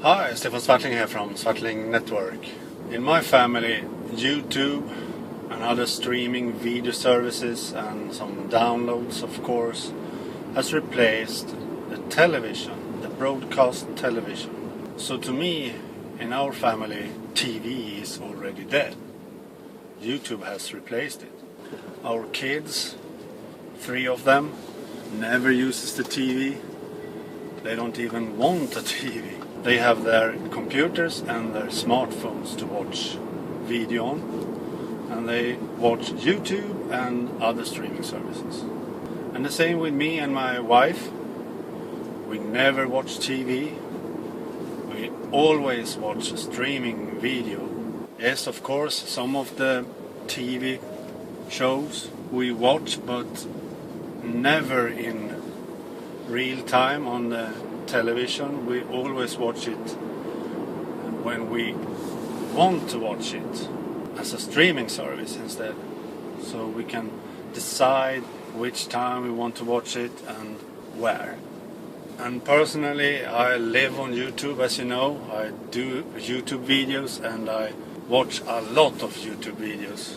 Hi, Stefan Svartling here from Svartling Network. In my family, YouTube and other streaming video services and some downloads, of course, has replaced the television, the broadcast television. So to me, in our family, TV is already dead. YouTube has replaced it. Our kids, 3 of them, never uses the TV. They don't even want a TV. They have their computers and their smartphones to watch video on, and they watch YouTube and other streaming services. And the same with me and my wife. We never watch TV. We always watch streaming video. Yes, of course, some of the TV shows we watch, but never in real time on the television. We always watch it when we want to watch it as a streaming service instead, so we can decide which time we want to watch it and where. And personally, I live on YouTube, as you know. I do YouTube videos and I watch a lot of YouTube videos.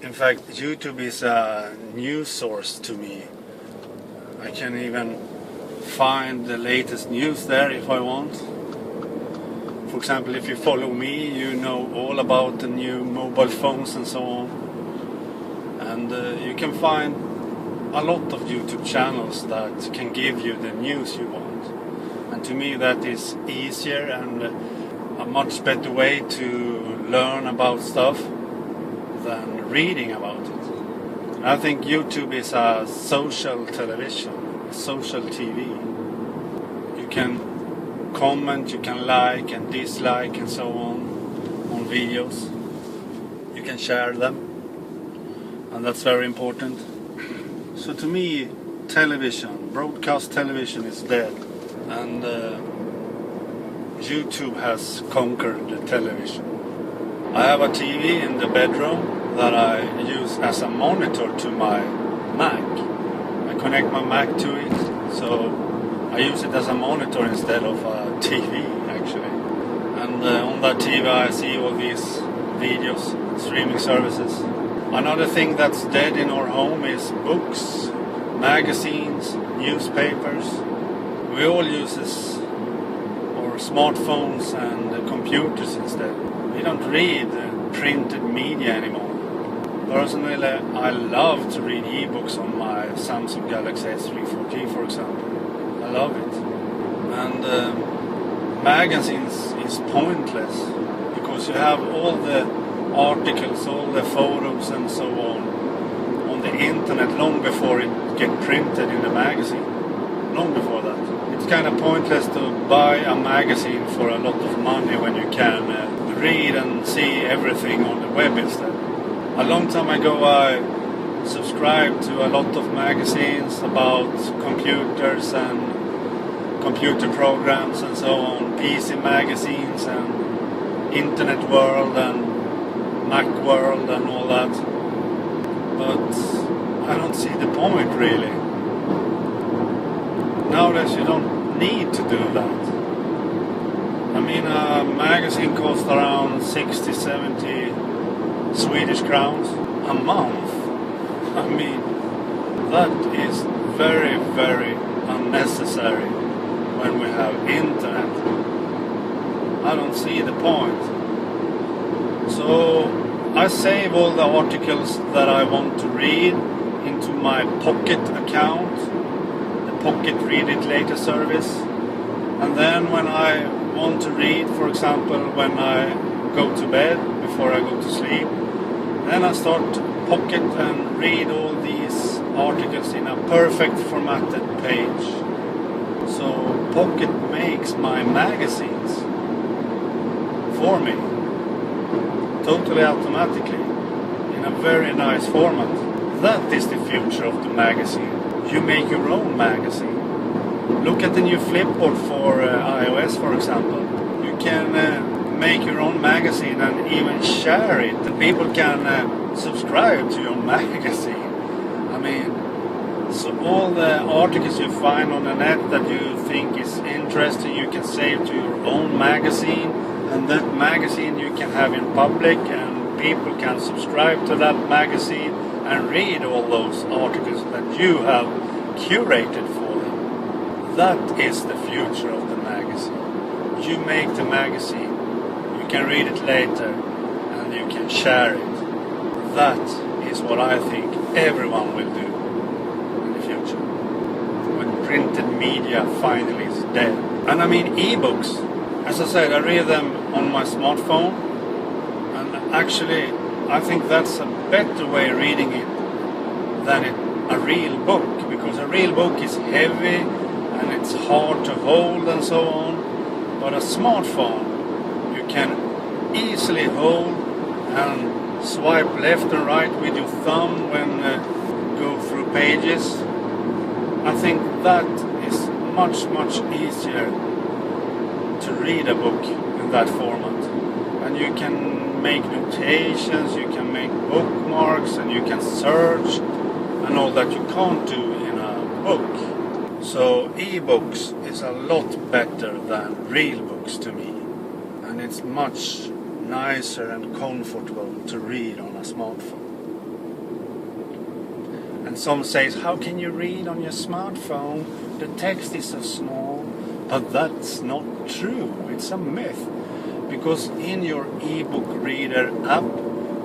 In fact, YouTube is a news source to me. I can even find the latest news there if I want. For example, if you follow me, you know all about the new mobile phones and so on. And you can find a lot of YouTube channels that can give you the news you want. And to me that is easier and a much better way to learn about stuff than reading about it. I think YouTube is a social television. Social TV. You can comment, you can like and dislike and so on videos. You can share them, and that's very important. So to me, television, broadcast television is dead, and YouTube has conquered the television. I have a TV in the bedroom that I use as a monitor to my Mac. I connect my Mac to it, so I use it as a monitor instead of a TV actually. And on that TV I see all these videos, streaming services. Another thing that's dead in our home is books, magazines, newspapers. We all use our smartphones and computers instead. We don't read printed media anymore. Personally, I love to read ebooks on my Samsung Galaxy S3 4G, for example. I love it. And magazines is pointless because you have all the articles, all the photos and so on the internet long before it get printed in the magazine. Long before that. It's kind of pointless to buy a magazine for a lot of money when you can read and see everything on the web instead. A long time ago I subscribed to a lot of magazines about computers and computer programs and so on, PC magazines and Internet World and Mac World and all that. But I don't see the point really. Nowadays you don't need to do that. I mean, a magazine costs around 60-70 Swedish crowns a month. I mean, that is very, very unnecessary when we have internet. I don't see the point. So I save all the articles that I want to read into my Pocket account, the Pocket Read It Later service. And then when I want to read, for example, when I go to bed, before I go to sleep, then I start Pocket and read all these articles in a perfect formatted page. So Pocket makes my magazines for me, totally automatically, in a very nice format. That is the future of the magazine. You make your own magazine. Look at the new Flipboard for iOS, for example. You can make your own magazine and even share it. And people can subscribe to your magazine. I mean, So all the articles you find on the net that you think is interesting, you can save to your own magazine, and that magazine you can have in public, and people can subscribe to that magazine and read all those articles that you have curated for them. That is the future of the magazine. You make the magazine, you can read it later, and you can share it. That is what I think everyone will do in the future, when printed media finally is dead. And I mean e-books, as I said, I read them on my smartphone, and actually I think that's a better way of reading it than a real book, because a real book is heavy and it's hard to hold and so on. But a smartphone you can easily hold and swipe left and right with your thumb when go through pages. I think that is much easier to read a book in that format. And you can make notations, you can make bookmarks, and you can search and all that you can't do in a book. So e-books is a lot better than real books to me, and it's much nicer and comfortable to read on a smartphone. And some says, how can you read on your smartphone? The text is so small. But that's not true. It's a myth, because in your e-book reader app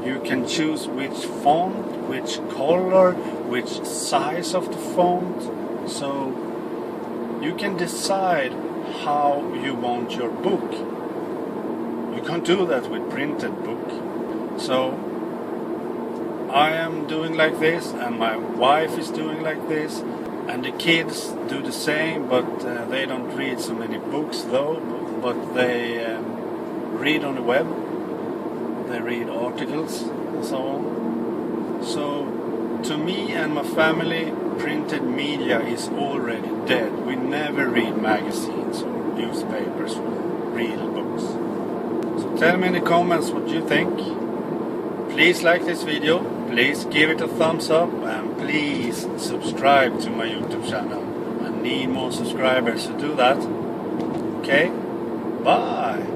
you can choose which font, which color, which size of the font. So you can decide how you want your book. You can't do that with printed book. So I am doing like this, and my wife is doing like this, and the kids do the same, but they don't read so many books though, but they read on the web, they read articles and so on. So to me and my family, printed media is already dead. We never read magazines or newspapers or real books. So tell me in the comments what you think. Please like this video, please give it a thumbs up, and please subscribe to my YouTube channel. I need more subscribers to do that. Okay, bye.